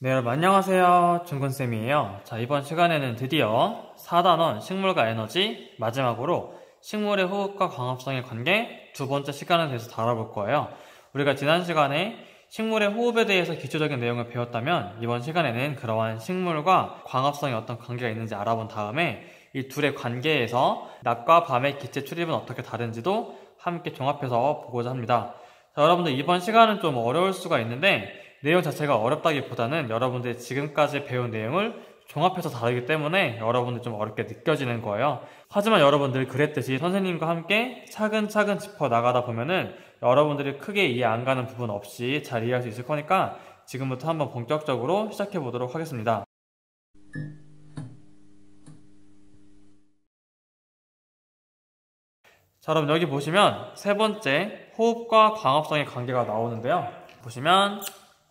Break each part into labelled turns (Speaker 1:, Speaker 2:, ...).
Speaker 1: 네, 여러분 안녕하세요. 중근쌤이에요. 자, 이번 시간에는 드디어 4단원 식물과 에너지, 마지막으로 식물의 호흡과 광합성의 관계 두 번째 시간에 대해서 다뤄볼 거예요. 우리가 지난 시간에 식물의 호흡에 대해서 기초적인 내용을 배웠다면 이번 시간에는 그러한 식물과 광합성이 어떤 관계가 있는지 알아본 다음에 이 둘의 관계에서 낮과 밤의 기체 출입은 어떻게 다른지도 함께 종합해서 보고자 합니다. 자, 여러분들 이번 시간은 좀 어려울 수가 있는데 내용 자체가 어렵다기보다는 여러분들이 지금까지 배운 내용을 종합해서 다루기 때문에 여러분들 좀 어렵게 느껴지는 거예요. 하지만 여러분들 그랬듯이 선생님과 함께 차근차근 짚어 나가다 보면은 여러분들이 크게 이해 안 가는 부분 없이 잘 이해할 수 있을 거니까 지금부터 한번 본격적으로 시작해 보도록 하겠습니다. 자, 여러분 여기 보시면 세 번째 호흡과 광합성의 관계가 나오는데요. 보시면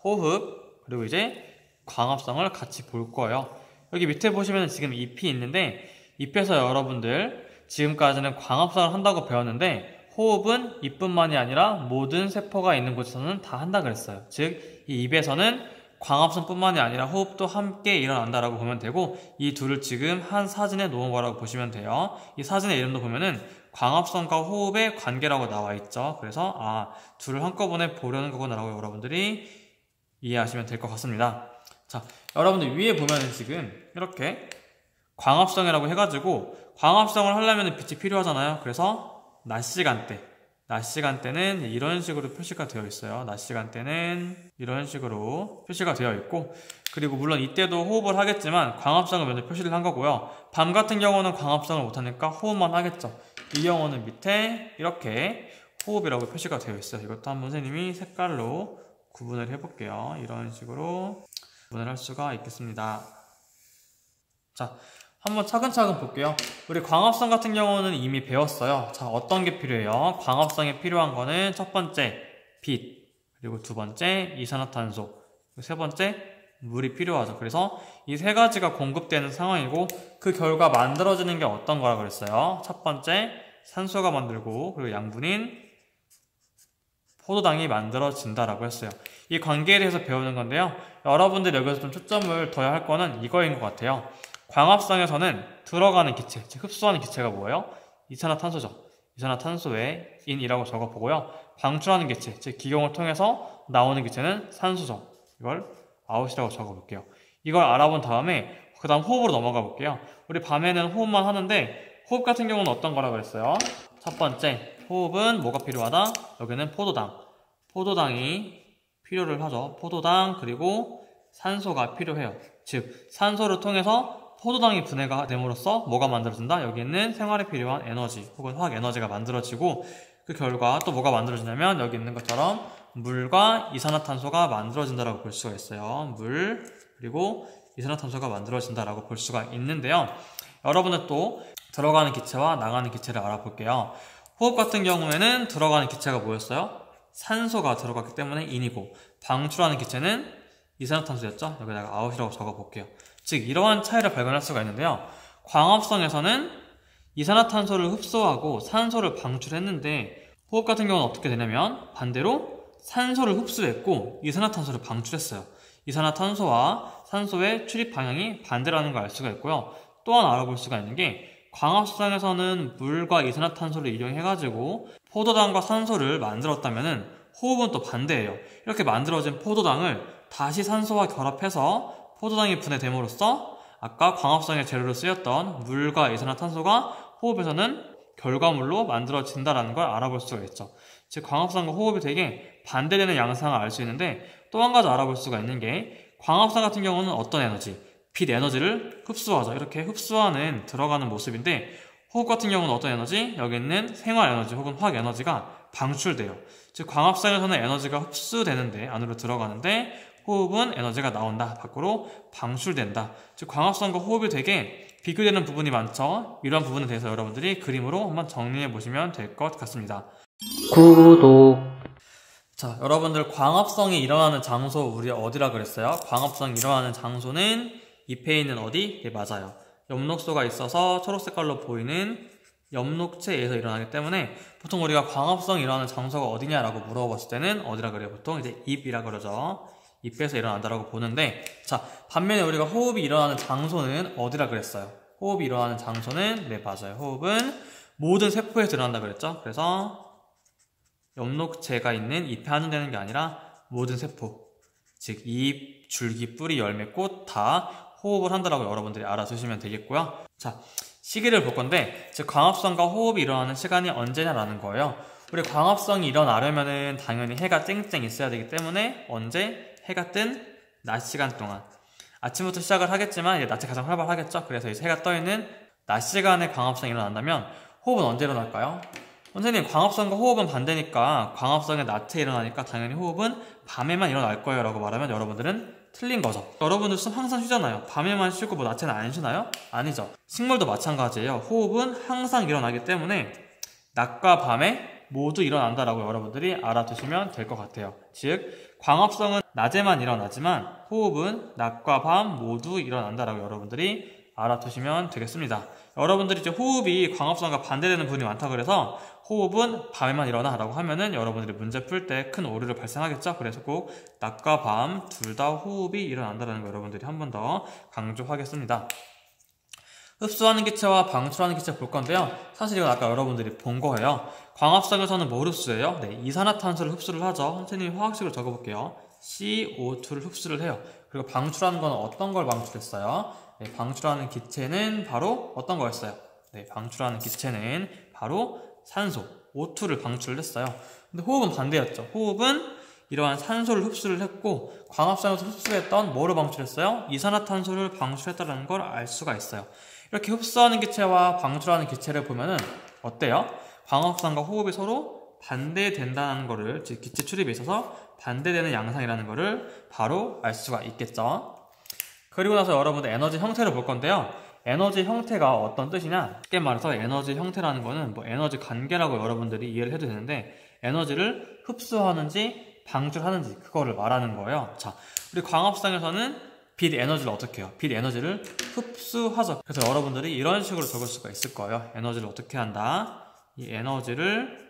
Speaker 1: 호흡 그리고 이제 광합성을 같이 볼 거예요. 여기 밑에 보시면 지금 잎이 있는데 잎에서 여러분들 지금까지는 광합성을 한다고 배웠는데 호흡은 잎뿐만이 아니라 모든 세포가 있는 곳에서는 다 한다 그랬어요. 즉 이 잎에서는 광합성뿐만이 아니라 호흡도 함께 일어난다라고 보면 되고 이 둘을 지금 한 사진에 놓은 거라고 보시면 돼요. 이 사진의 이름도 보면은 광합성과 호흡의 관계라고 나와 있죠. 그래서 둘을 한꺼번에 보려는 거구나라고 여러분들이 이해하시면 될 것 같습니다. 자, 여러분들 위에 보면은 지금 이렇게 광합성이라고 해가지고 광합성을 하려면 빛이 필요하잖아요. 그래서 낮 시간대는 이런 식으로 표시가 되어 있어요. 낮 시간대는 이런 식으로 표시가 되어 있고 그리고 물론 이때도 호흡을 하겠지만 광합성을 먼저 표시를 한 거고요. 밤 같은 경우는 광합성을 못하니까 호흡만 하겠죠. 이 경우는 밑에 이렇게 호흡이라고 표시가 되어 있어요. 이것도 한번 선생님이 색깔로 구분을 해볼게요. 이런 식으로 구분을 할 수가 있겠습니다. 자, 한번 차근차근 볼게요. 우리 광합성 같은 경우는 이미 배웠어요. 자, 어떤 게 필요해요? 광합성에 필요한 거는 첫 번째 빛, 그리고 두 번째 이산화탄소, 세 번째 물이 필요하죠. 그래서 이 세 가지가 공급되는 상황이고 그 결과 만들어지는 게 어떤 거라 그랬어요? 첫 번째 산소가 만들고 그리고 양분인 포도당이 만들어진다라고 했어요. 이 관계에 대해서 배우는 건데요. 여러분들 여기서 좀 초점을 둬야 할 거는 이거인 것 같아요. 광합성에서는 들어가는 기체, 즉 흡수하는 기체가 뭐예요? 이산화탄소죠. 이산화탄소에 인이라고 적어보고요. 방출하는 기체, 즉 기경을 통해서 나오는 기체는 산소죠. 이걸 아웃이라고 적어볼게요. 이걸 알아본 다음에 그 다음 호흡으로 넘어가 볼게요. 우리 밤에는 호흡만 하는데 호흡 같은 경우는 어떤 거라고 그랬어요? 첫 번째 호흡은 뭐가 필요하다? 여기는 포도당이 필요를 하죠. 포도당 그리고 산소가 필요해요. 즉 산소를 통해서 포도당이 분해가 됨으로써 뭐가 만들어진다? 여기는 생활에 필요한 에너지 혹은 화학 에너지가 만들어지고 그 결과 또 뭐가 만들어지냐면 여기 있는 것처럼 물과 이산화탄소가 만들어진다라고 볼 수가 있어요. 물 그리고 이산화탄소가 만들어진다라고 볼 수가 있는데요. 여러분은 또 들어가는 기체와 나가는 기체를 알아볼게요. 호흡 같은 경우에는 들어가는 기체가 뭐였어요? 산소가 들어갔기 때문에 인이고 방출하는 기체는 이산화탄소였죠? 여기다가 아웃이라고 적어볼게요. 즉 이러한 차이를 발견할 수가 있는데요. 광합성에서는 이산화탄소를 흡수하고 산소를 방출했는데 호흡 같은 경우는 어떻게 되냐면 반대로 산소를 흡수했고 이산화탄소를 방출했어요. 이산화탄소와 산소의 출입 방향이 반대라는 걸 알 수가 있고요. 또한 알아볼 수가 있는 게 광합성에서는 물과 이산화탄소를 이용해가지고 포도당과 산소를 만들었다면은 호흡은 또 반대예요. 이렇게 만들어진 포도당을 다시 산소와 결합해서 포도당이 분해됨으로써 아까 광합성의 재료로 쓰였던 물과 이산화탄소가 호흡에서는 결과물로 만들어진다는 걸 알아볼 수가 있죠. 즉 광합성과 호흡이 되게 반대되는 양상을 알 수 있는데 또 한 가지 알아볼 수가 있는 게 광합성 같은 경우는 어떤 에너지? 빛 에너지를 흡수하죠. 이렇게 흡수하는 들어가는 모습인데 호흡 같은 경우는 어떤 에너지? 여기 있는 생활 에너지 혹은 화학 에너지가 방출돼요. 즉 광합성에서는 에너지가 흡수되는데 안으로 들어가는데 호흡은 에너지가 나온다. 밖으로 방출된다. 즉 광합성과 호흡이 되게 비교되는 부분이 많죠. 이런 부분에 대해서 여러분들이 그림으로 한번 정리해 보시면 될 것 같습니다.
Speaker 2: 구독.
Speaker 1: 자, 여러분들 광합성이 일어나는 장소 우리 어디라 그랬어요? 광합성이 일어나는 장소는 잎에 있는 어디? 네, 맞아요. 엽록소가 있어서 초록 색깔로 보이는 엽록체에서 일어나기 때문에 보통 우리가 광합성이 일어나는 장소가 어디냐라고 물어봤을 때는 어디라 그래요? 보통 이제 입이라 그러죠. 입에서 일어난다라고 보는데, 자, 반면에 우리가 호흡이 일어나는 장소는 어디라 그랬어요? 호흡이 일어나는 장소는, 네, 맞아요. 호흡은 모든 세포에서 일어난다 그랬죠? 그래서 엽록체가 있는 잎에 한정되는 게 아니라 모든 세포, 즉 잎, 줄기, 뿌리, 열매, 꽃 다 호흡을 한다라고 여러분들이 알아두시면 되겠고요. 자, 시기를 볼 건데, 즉 광합성과 호흡이 일어나는 시간이 언제냐라는 거예요. 우리 광합성이 일어나려면은 당연히 해가 쨍쨍 있어야 되기 때문에 언제? 해가 뜬 낮 시간 동안. 아침부터 시작을 하겠지만 이제 낮이 가장 활발하겠죠. 그래서 이제 해가 떠 있는 낮 시간에 광합성이 일어난다면 호흡은 언제 일어날까요? 선생님, 광합성과 호흡은 반대니까 광합성이 낮에 일어나니까 당연히 호흡은 밤에만 일어날 거예요 라고 말하면 여러분들은 틀린 거죠. 여러분들 숨 항상 쉬잖아요. 밤에만 쉬고 뭐 낮에는 안 쉬나요? 아니죠. 식물도 마찬가지예요. 호흡은 항상 일어나기 때문에 낮과 밤에 모두 일어난다라고 여러분들이 알아두시면 될 것 같아요. 즉 광합성은 낮에만 일어나지만 호흡은 낮과 밤 모두 일어난다라고 여러분들이 알아두시면 되겠습니다. 여러분들이 이제 호흡이 광합성과 반대되는 분이 많다 그래서 호흡은 밤에만 일어나 라고 하면은 여러분들이 문제 풀 때 큰 오류를 발생하겠죠. 그래서 꼭 낮과 밤 둘 다 호흡이 일어난다는 거 여러분들이 한 번 더 강조하겠습니다. 흡수하는 기체와 방출하는 기체 볼 건데요. 사실 이건 아까 여러분들이 본 거예요. 광합성에서는 뭘 흡수해요? 네, 이산화탄소를 흡수를 하죠. 선생님이 화학식으로 적어볼게요. CO2를 흡수를 해요. 그리고 방출하는 건 어떤 걸 방출했어요? 네, 방출하는 기체는 바로 어떤 거였어요? 네, 방출하는 기체는 바로 산소, O2를 방출했어요. 근데 호흡은 반대였죠. 호흡은 이러한 산소를 흡수를 했고 광합성에서 흡수했던 뭐를 방출했어요? 이산화탄소를 방출했다는 걸 알 수가 있어요. 이렇게 흡수하는 기체와 방출하는 기체를 보면은 어때요? 광합성과 호흡이 서로 반대된다는 거를, 즉 기체 출입에 있어서 반대되는 양상이라는 거를 바로 알 수가 있겠죠. 그리고 나서 여러분들 에너지 형태를 볼 건데요. 에너지 형태가 어떤 뜻이냐? 쉽게 말해서 에너지 형태라는 거는 뭐 에너지 관계라고 여러분들이 이해를 해도 되는데 에너지를 흡수하는지 방출하는지 그거를 말하는 거예요. 자, 우리 광합성에서는 빛 에너지를 어떻게 해요? 빛 에너지를 흡수하죠. 그래서 여러분들이 이런 식으로 적을 수가 있을 거예요. 에너지를 어떻게 한다? 이 에너지를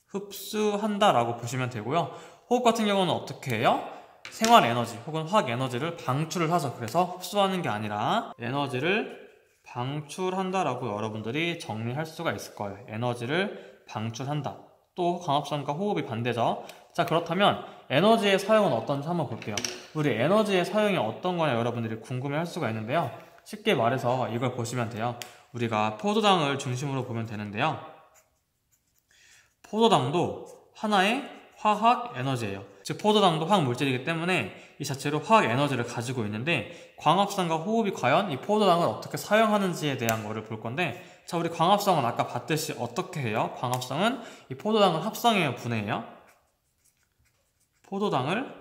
Speaker 1: 흡수한다라고 보시면 되고요. 호흡 같은 경우는 어떻게 해요? 생활 에너지 혹은 화학 에너지를 방출을 하죠. 그래서 흡수하는 게 아니라 에너지를 방출한다라고 여러분들이 정리할 수가 있을 거예요. 에너지를 방출한다. 또 광합성과 호흡이 반대죠. 자, 그렇다면 에너지의 사용은 어떤지 한번 볼게요. 우리 에너지의 사용이 어떤 거냐 여러분들이 궁금해할 수가 있는데요. 쉽게 말해서 이걸 보시면 돼요. 우리가 포도당을 중심으로 보면 되는데요. 포도당도 하나의 화학 에너지예요. 즉 포도당도 화학 물질이기 때문에 이 자체로 화학 에너지를 가지고 있는데 광합성과 호흡이 과연 이 포도당을 어떻게 사용하는지에 대한 거를 볼 건데, 자, 우리 광합성은 아까 봤듯이 어떻게 해요? 광합성은 이 포도당을 합성해요, 분해해요? 포도당을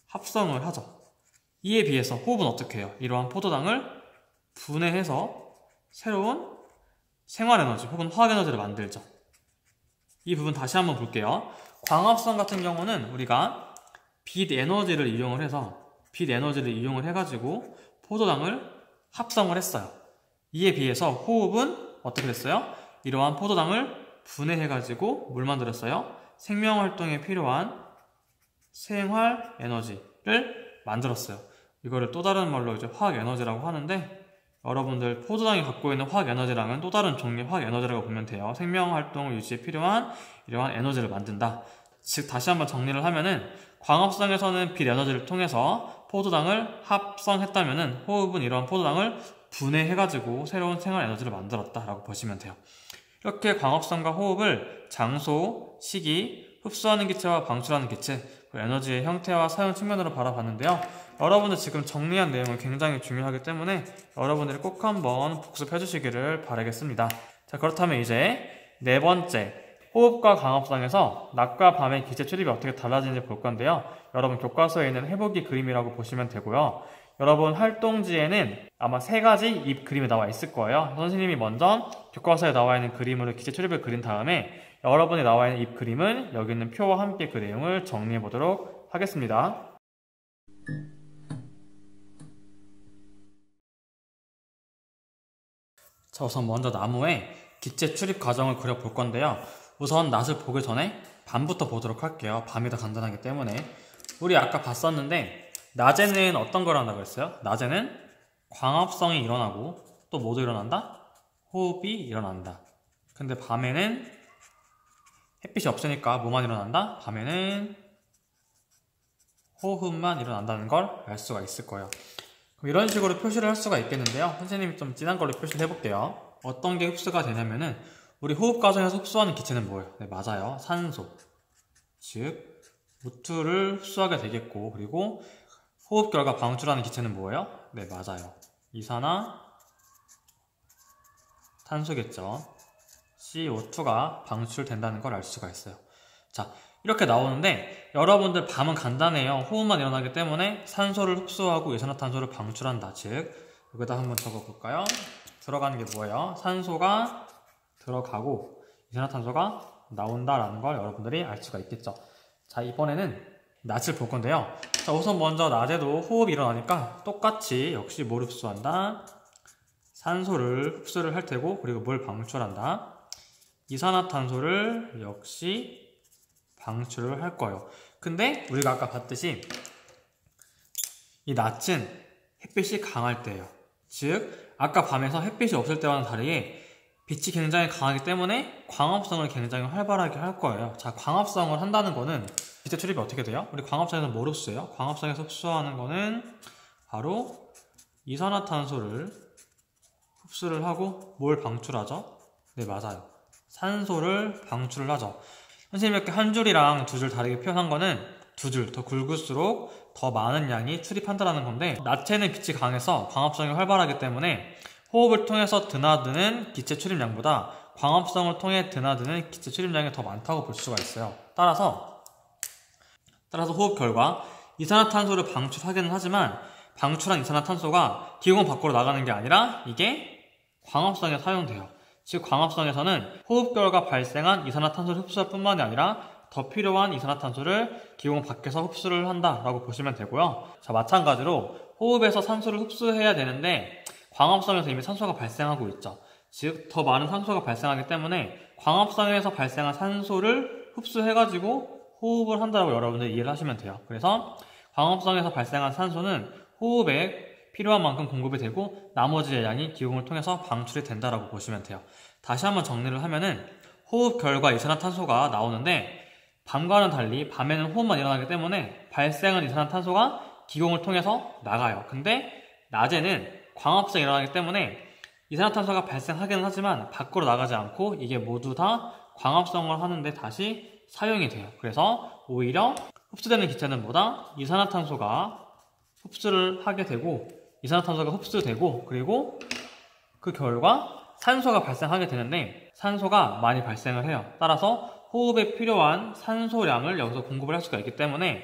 Speaker 1: 합성을 하죠. 이에 비해서 호흡은 어떻게 해요? 이러한 포도당을 분해해서 새로운 생활에너지 혹은 화학에너지를 만들죠. 이 부분 다시 한번 볼게요. 광합성 같은 경우는 우리가 빛 에너지를 이용을 해가지고 포도당을 합성을 했어요. 이에 비해서 호흡은 어떻게 됐어요? 이러한 포도당을 분해해가지고 뭘 만들었어요? 생명활동에 필요한 생활 에너지를 만들었어요. 이거를 또 다른 말로 이제 화학 에너지라고 하는데, 여러분들 포도당이 갖고 있는 화학 에너지랑은 또 다른 종류의 화학 에너지라고 보면 돼요. 생명활동 유지에 필요한 이러한 에너지를 만든다. 즉 다시 한번 정리를 하면은 광합성에서는 빛 에너지를 통해서 포도당을 합성했다면은 호흡은 이러한 포도당을 분해해가지고 새로운 생활 에너지를 만들었다라고 보시면 돼요. 이렇게 광합성과 호흡을 장소, 시기, 흡수하는 기체와 방출하는 기체, 에너지의 형태와 사용 측면으로 바라봤는데요. 여러분들 지금 정리한 내용은 굉장히 중요하기 때문에 여러분들이 꼭 한번 복습해 주시기를 바라겠습니다. 자, 그렇다면 이제 네 번째, 호흡과 광합성에서 낮과 밤의 기체 출입이 어떻게 달라지는지 볼 건데요. 여러분 교과서에 있는 해보기 그림이라고 보시면 되고요. 여러분 활동지에는 아마 세 가지 입 그림이 나와 있을 거예요. 선생님이 먼저 교과서에 나와 있는 그림으로 기체 출입을 그린 다음에 여러분이 나와 있는 입 그림은 여기 있는 표와 함께 그 내용을 정리해 보도록 하겠습니다. 자, 우선 먼저 나무에 기체 출입 과정을 그려볼 건데요. 우선 낫을 보기 전에 밤부터 보도록 할게요. 밤이 더 간단하기 때문에. 우리 아까 봤었는데 낮에는 어떤 걸 한다고 했어요? 낮에는 광합성이 일어나고 또 뭐도 일어난다? 호흡이 일어난다. 근데 밤에는 햇빛이 없으니까 뭐만 일어난다? 밤에는 호흡만 일어난다는 걸 알 수가 있을 거예요. 그럼 이런 식으로 표시를 할 수가 있겠는데요. 선생님이 좀 진한 걸로 표시를 해볼게요. 어떤 게 흡수가 되냐면은 우리 호흡 과정에서 흡수하는 기체는 뭐예요? 네, 맞아요. 산소. 즉 O2를 흡수하게 되겠고, 그리고 호흡 결과 방출하는 기체는 뭐예요? 네, 맞아요. 이산화탄소겠죠. CO2가 방출된다는 걸 알 수가 있어요. 자, 이렇게 나오는데 여러분들 밤은 간단해요. 호흡만 일어나기 때문에 산소를 흡수하고 이산화탄소를 방출한다. 즉 여기다 한번 적어볼까요? 들어가는 게 뭐예요? 산소가 들어가고 이산화탄소가 나온다라는 걸 여러분들이 알 수가 있겠죠. 자, 이번에는 낮을 볼 건데요. 자, 우선 먼저 낮에도 호흡이 일어나니까 똑같이 역시 뭘 흡수한다? 산소를 흡수를 할 테고, 그리고 뭘 방출한다? 이산화탄소를 역시 방출을 할 거예요. 근데 우리가 아까 봤듯이 이 낮은 햇빛이 강할 때예요. 즉 아까 밤에서 햇빛이 없을 때와는 다르게 빛이 굉장히 강하기 때문에 광합성을 굉장히 활발하게 할 거예요. 자, 광합성을 한다는 거는 기체 출입이 어떻게 돼요? 우리 광합성에서 뭘 흡수해요? 광합성에서 흡수하는 거는 바로 이산화탄소를 흡수를 하고 뭘 방출하죠? 네, 맞아요. 산소를 방출을 하죠. 선생님이 이렇게 한 줄이랑 두 줄 다르게 표현한 거는 두 줄 더 굵을수록 더 많은 양이 출입한다는 건데, 낮에는 빛이 강해서 광합성이 활발하기 때문에 호흡을 통해서 드나드는 기체 출입량보다 광합성을 통해 드나드는 기체 출입량이 더 많다고 볼 수가 있어요. 따라서 호흡 결과 이산화탄소를 방출하기는 하지만 방출한 이산화탄소가 기공 밖으로 나가는 게 아니라 이게 광합성에 사용돼요. 즉 광합성에서는 호흡 결과 발생한 이산화탄소를 흡수할 뿐만이 아니라 더 필요한 이산화탄소를 기공 밖에서 흡수를 한다라고 보시면 되고요. 자, 마찬가지로 호흡에서 산소를 흡수해야 되는데 광합성에서 이미 산소가 발생하고 있죠. 즉 더 많은 산소가 발생하기 때문에 광합성에서 발생한 산소를 흡수해가지고 호흡을 한다고 여러분들 이해를 하시면 돼요. 그래서 광합성에서 발생한 산소는 호흡에 필요한 만큼 공급이 되고 나머지의 양이 기공을 통해서 방출이 된다라고 보시면 돼요. 다시 한번 정리를 하면은 호흡 결과 이산화탄소가 나오는데 밤과는 달리 밤에는 호흡만 일어나기 때문에 발생한 이산화탄소가 기공을 통해서 나가요. 근데 낮에는 광합성이 일어나기 때문에 이산화탄소가 발생하기는 하지만 밖으로 나가지 않고 이게 모두 다 광합성을 하는데 다시 사용이 돼요. 그래서 오히려 흡수되는 기체는 뭐다? 이산화탄소가 흡수를 하게 되고, 이산화탄소가 흡수되고, 그리고 그 결과 산소가 발생하게 되는데 산소가 많이 발생을 해요. 따라서 호흡에 필요한 산소량을 여기서 공급을 할 수가 있기 때문에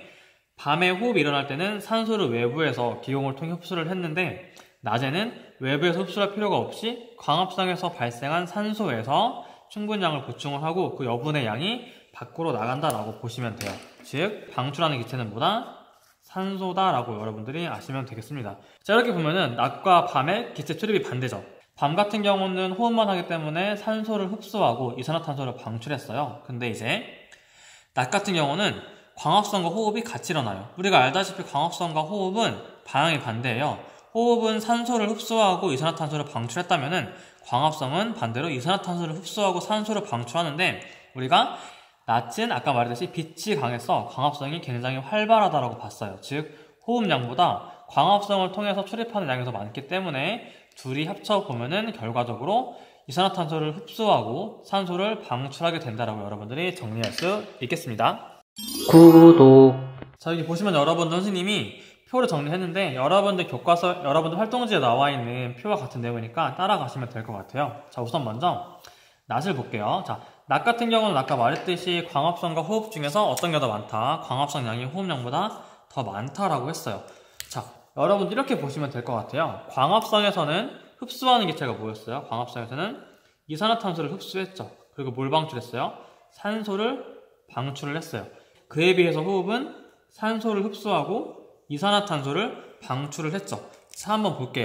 Speaker 1: 밤에 호흡이 일어날 때는 산소를 외부에서 기공을 통해 흡수를 했는데 낮에는 외부에서 흡수할 필요가 없이 광합성에서 발생한 산소에서 충분 양을 보충을 하고 그 여분의 양이 밖으로 나간다라고 보시면 돼요. 즉 방출하는 기체는 뭐다? 산소다라고 여러분들이 아시면 되겠습니다. 자, 이렇게 보면은 낮과 밤의 기체 출입이 반대죠. 밤 같은 경우는 호흡만 하기 때문에 산소를 흡수하고 이산화탄소를 방출했어요. 근데 이제 낮 같은 경우는 광합성과 호흡이 같이 일어나요. 우리가 알다시피 광합성과 호흡은 방향이 반대예요. 호흡은 산소를 흡수하고 이산화탄소를 방출했다면은 광합성은 반대로 이산화탄소를 흡수하고 산소를 방출하는데, 우리가 낮은 아까 말했듯이 빛이 강해서 광합성이 굉장히 활발하다라고 봤어요. 즉 호흡량보다 광합성을 통해서 출입하는 양이 더 많기 때문에 둘이 합쳐보면은 결과적으로 이산화탄소를 흡수하고 산소를 방출하게 된다라고 여러분들이 정리할 수 있겠습니다.
Speaker 2: 구독.
Speaker 1: 자, 여기 보시면 여러분들 선생님이 표를 정리했는데 여러분들 교과서, 여러분들 활동지에 나와 있는 표와 같은 내용이니까 따라가시면 될 것 같아요. 자, 우선 먼저 낮을 볼게요. 자, 낮 같은 경우는 아까 말했듯이 광합성과 호흡 중에서 어떤 게 더 많다? 광합성 양이 호흡량보다 더 많다라고 했어요. 자, 여러분 이렇게 보시면 될 것 같아요. 광합성에서는 흡수하는 기체가 뭐였어요? 광합성에서는 이산화탄소를 흡수했죠. 그리고 뭘 방출했어요? 산소를 방출을 했어요. 그에 비해서 호흡은 산소를 흡수하고 이산화탄소를 방출을 했죠. 자, 한번 볼게요.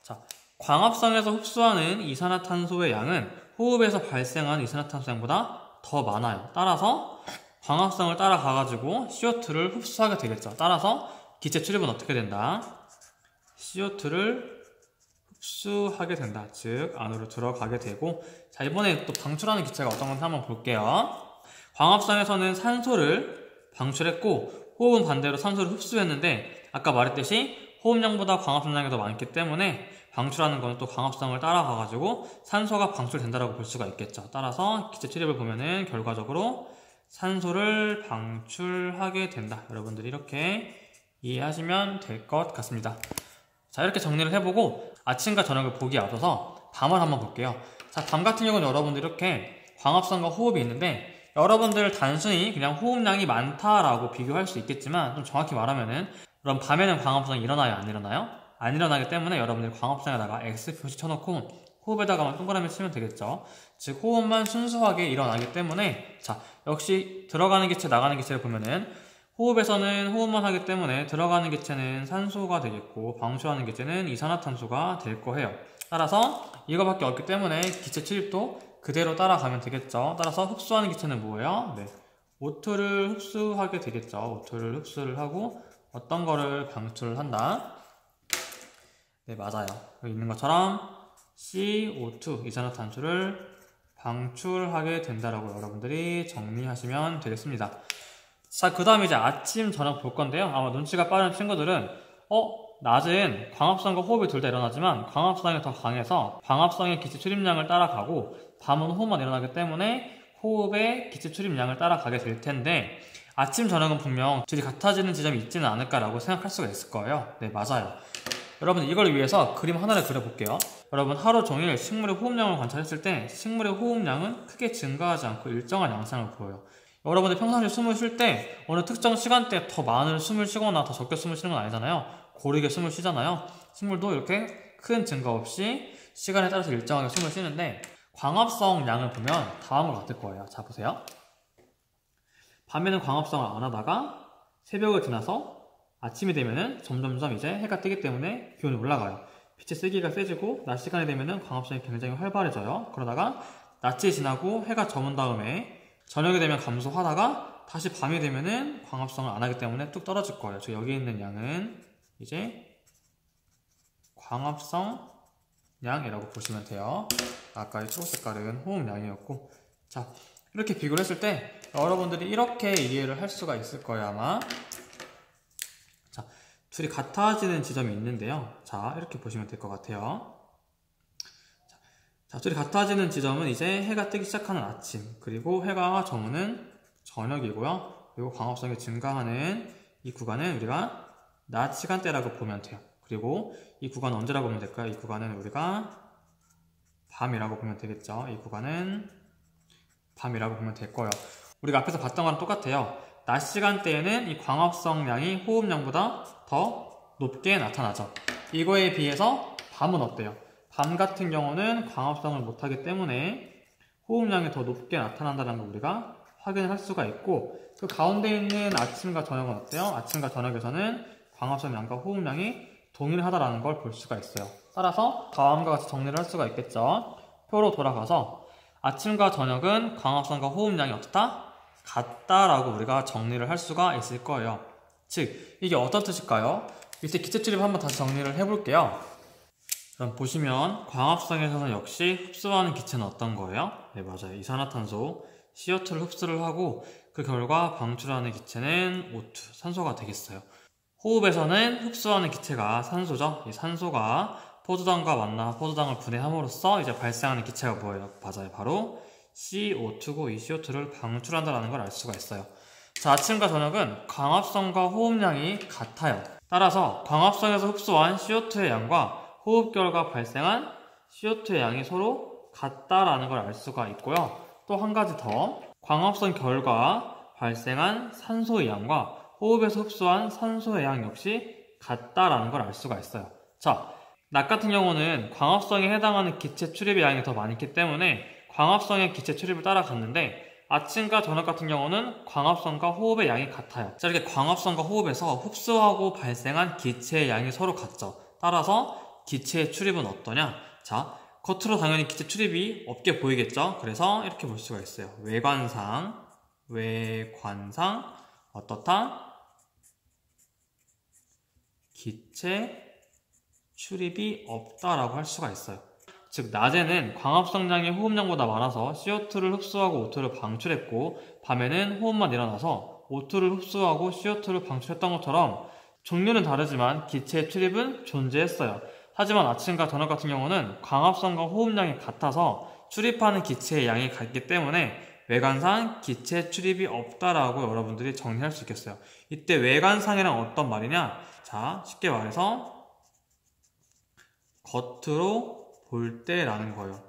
Speaker 1: 자, 광합성에서 흡수하는 이산화탄소의 양은 호흡에서 발생하는 이산화탄소 양보다 더 많아요. 따라서 광합성을 따라가가지고 CO2를 흡수하게 되겠죠. 따라서 기체 출입은 어떻게 된다? CO2를 흡수하게 된다. 즉 안으로 들어가게 되고, 자, 이번에 또 방출하는 기체가 어떤 건지 한번 볼게요. 광합성에서는 산소를 방출했고 호흡은 반대로 산소를 흡수했는데, 아까 말했듯이 호흡량보다 광합성량이 더 많기 때문에 방출하는 건 또 광합성을 따라가가지고 산소가 방출된다라고 볼 수가 있겠죠. 따라서 기체 출입을 보면은 결과적으로 산소를 방출하게 된다. 여러분들이 이렇게 이해하시면 될 것 같습니다. 자, 이렇게 정리를 해보고 아침과 저녁을 보기에 앞서서 밤을 한번 볼게요. 자, 밤 같은 경우는 여러분들 이렇게 광합성과 호흡이 있는데, 여러분들 단순히 그냥 호흡량이 많다라고 비교할 수 있겠지만, 좀 정확히 말하면은 그럼 밤에는 광합성이 일어나요, 안 일어나요? 안 일어나기 때문에 여러분들이 광합성에다가 X 표시 쳐놓고 호흡에다가만 동그라미 치면 되겠죠. 즉 호흡만 순수하게 일어나기 때문에, 자, 역시 들어가는 기체 나가는 기체를 보면은 호흡에서는 호흡만 하기 때문에 들어가는 기체는 산소가 되겠고 방출하는 기체는 이산화탄소가 될 거예요. 따라서 이거밖에 없기 때문에 기체 출입도 그대로 따라가면 되겠죠. 따라서 흡수하는 기체는 뭐예요? 네, O2를 흡수하게 되겠죠. O2를 흡수를 하고 어떤 거를 방출을 한다? 네, 맞아요. 여기 있는 것처럼 CO2, 이산화탄소를 방출하게 된다라고 여러분들이 정리하시면 되겠습니다. 자, 그 다음에 이제 아침, 저녁 볼 건데요. 아마 눈치가 빠른 친구들은 낮은 광합성과 호흡이 둘 다 일어나지만 광합성이 더 강해서 광합성의 기체 출입량을 따라가고 밤은 호흡만 일어나기 때문에 호흡의 기체 출입량을 따라가게 될 텐데, 아침, 저녁은 분명 둘이 같아지는 지점이 있지는 않을까라고 생각할 수가 있을 거예요. 네, 맞아요. 여러분, 이걸 위해서 그림 하나를 그려볼게요. 여러분, 하루 종일 식물의 호흡량을 관찰했을 때 식물의 호흡량은 크게 증가하지 않고 일정한 양상을 보여요. 여러분들 평상시에 숨을 쉴 때 어느 특정 시간대에 더 많은 숨을 쉬거나 더 적게 숨을 쉬는 건 아니잖아요. 고르게 숨을 쉬잖아요. 식물도 이렇게 큰 증가 없이 시간에 따라서 일정하게 숨을 쉬는데, 광합성 양을 보면 다음과 같을 거예요. 자, 보세요. 밤에는 광합성을 안 하다가 새벽을 지나서 아침이 되면은 점점점 이제 해가 뜨기 때문에 기온이 올라가요. 빛의 세기가 세지고 낮 시간이 되면은 광합성이 굉장히 활발해져요. 그러다가 낮이 지나고 해가 저문 다음에 저녁이 되면 감소하다가 다시 밤이 되면은 광합성을 안 하기 때문에 뚝 떨어질 거예요. 저 여기 있는 양은 이제 광합성 양이라고 보시면 돼요. 아까 이 초록 색깔은 호흡량이었고, 자, 이렇게 비교를 했을 때 여러분들이 이렇게 이해를 할 수가 있을 거예요, 아마. 자, 둘이 같아지는 지점이 있는데요. 자, 이렇게 보시면 될 것 같아요. 자, 둘이 같아지는 지점은 이제 해가 뜨기 시작하는 아침, 그리고 해가 저무는 저녁이고요. 그리고 광합성이 증가하는 이 구간은 우리가 낮 시간대라고 보면 돼요. 그리고 이 구간은 언제라고 보면 될까요? 이 구간은 우리가 밤이라고 보면 되겠죠. 이 구간은 밤이라고 보면 될 거예요. 우리가 앞에서 봤던 거랑 똑같아요. 낮 시간대에는 이 광합성량이 호흡량보다 더 높게 나타나죠. 이거에 비해서 밤은 어때요? 밤 같은 경우는 광합성을 못하기 때문에 호흡량이 더 높게 나타난다는 걸 우리가 확인을 할 수가 있고, 그 가운데 있는 아침과 저녁은 어때요? 아침과 저녁에서는 광합성량과 호흡량이 동일하다는 걸 볼 수가 있어요. 따라서 다음과 같이 정리를 할 수가 있겠죠. 표로 돌아가서 아침과 저녁은 광합성과 호흡량이 어떻다? 같다라고 우리가 정리를 할 수가 있을 거예요. 즉, 이게 어떤 뜻일까요? 밑에 기체 출입 한번 다시 정리를 해볼게요. 그럼 보시면 광합성에서는 역시 흡수하는 기체는 어떤 거예요? 네, 맞아요. 이산화탄소 CO2를 흡수를 하고 그 결과 방출하는 기체는 O2, 산소가 되겠어요. 호흡에서는 흡수하는 기체가 산소죠. 이 산소가 포도당과 만나 포도당을 분해함으로써 이제 발생하는 기체가 뭐예요? 맞아요. 바로 CO2고, 이 CO2를 방출한다는 걸 알 수가 있어요. 자, 아침과 저녁은 광합성과 호흡량이 같아요. 따라서 광합성에서 흡수한 CO2의 양과 호흡 결과 발생한 CO2의 양이 서로 같다라는 걸 알 수가 있고요. 또 한 가지 더, 광합성 결과 발생한 산소의 양과 호흡에서 흡수한 산소의 양 역시 같다라는 걸 알 수가 있어요. 자, 낮 같은 경우는 광합성에 해당하는 기체 출입의 양이 더 많기 때문에 광합성의 기체 출입을 따라갔는데, 아침과 저녁 같은 경우는 광합성과 호흡의 양이 같아요. 자, 이렇게 광합성과 호흡에서 흡수하고 발생한 기체의 양이 서로 같죠. 따라서 기체의 출입은 어떠냐? 자, 겉으로 당연히 기체 출입이 없게 보이겠죠? 그래서 이렇게 볼 수가 있어요. 외관상 어떻다? 기체 출입이 없다라고 할 수가 있어요. 즉 낮에는 광합성량이 호흡량보다 많아서 CO2를 흡수하고 O2를 방출했고, 밤에는 호흡만 일어나서 O2를 흡수하고 CO2를 방출했던 것처럼 종류는 다르지만 기체의 출입은 존재했어요. 하지만 아침과 저녁 같은 경우는 광합성과 호흡량이 같아서 출입하는 기체의 양이 같기 때문에 외관상 기체 출입이 없다라고 여러분들이 정리할 수 있겠어요. 이때 외관상이란 어떤 말이냐? 자, 쉽게 말해서 겉으로 볼 때라는 거예요.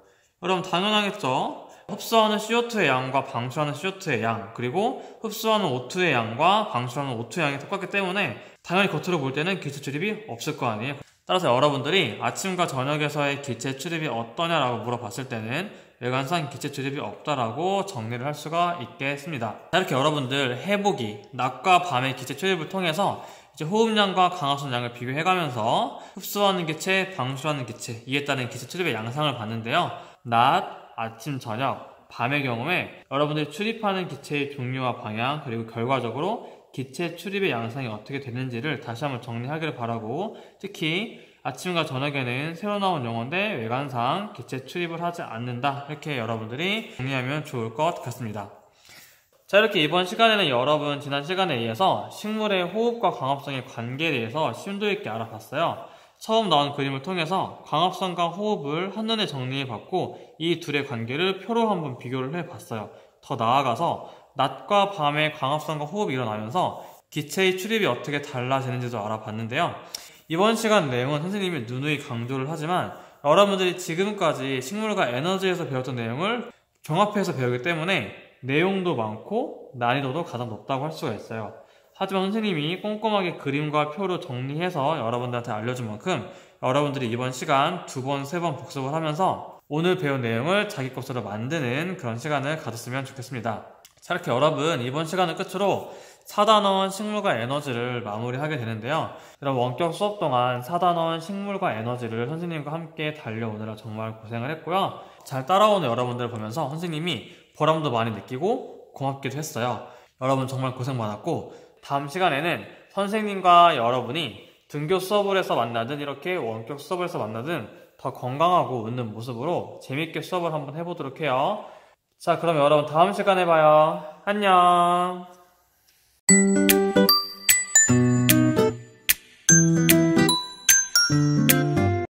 Speaker 1: 여러분 당연하겠죠? 흡수하는 CO2의 양과 방출하는 CO2의 양, 그리고 흡수하는 O2의 양과 방출하는 O2의 양이 똑같기 때문에 당연히 겉으로 볼 때는 기체 출입이 없을 거 아니에요. 따라서 여러분들이 아침과 저녁에서의 기체 출입이 어떠냐라고 물어봤을 때는 외관상 기체 출입이 없다라고 정리를 할 수가 있겠습니다. 자, 이렇게 여러분들 해보기, 낮과 밤의 기체 출입을 통해서 이제 호흡량과 광합성량을 비교해가면서 흡수하는 기체, 방출하는 기체, 이에 따른 기체 출입의 양상을 봤는데요. 낮, 아침, 저녁, 밤의 경우에 여러분들이 출입하는 기체의 종류와 방향, 그리고 결과적으로 기체 출입의 양상이 어떻게 되는지를 다시 한번 정리하기를 바라고, 특히 아침과 저녁에는 새로 나온 용어인데 외관상 기체 출입을 하지 않는다, 이렇게 여러분들이 정리하면 좋을 것 같습니다. 자, 이렇게 이번 시간에는 여러분 지난 시간에 이어서 식물의 호흡과 광합성의 관계에 대해서 심도 있게 알아봤어요. 처음 나온 그림을 통해서 광합성과 호흡을 한눈에 정리해봤고, 이 둘의 관계를 표로 한번 비교를 해봤어요. 더 나아가서 낮과 밤의 광합성과 호흡이 일어나면서 기체의 출입이 어떻게 달라지는지도 알아봤는데요. 이번 시간 내용은 선생님이 누누이 강조를 하지만 여러분들이 지금까지 식물과 에너지에서 배웠던 내용을 종합해서 배우기 때문에 내용도 많고 난이도도 가장 높다고 할 수가 있어요. 하지만 선생님이 꼼꼼하게 그림과 표로 정리해서 여러분들한테 알려준 만큼 여러분들이 이번 시간 2번, 3번 복습을 하면서 오늘 배운 내용을 자기 것으로 만드는 그런 시간을 가졌으면 좋겠습니다. 자, 이렇게 여러분 이번 시간을 끝으로 4단원 식물과 에너지를 마무리하게 되는데요. 여러분 원격 수업 동안 4단원 식물과 에너지를 선생님과 함께 달려오느라 정말 고생을 했고요. 잘 따라오는 여러분들을 보면서 선생님이 보람도 많이 느끼고 고맙기도 했어요. 여러분 정말 고생 많았고, 다음 시간에는 선생님과 여러분이 등교 수업을 해서 만나든 이렇게 원격 수업을 해서 만나든 더 건강하고 웃는 모습으로 재밌게 수업을 한번 해보도록 해요. 자, 그럼 여러분 다음 시간에 봐요. 안녕.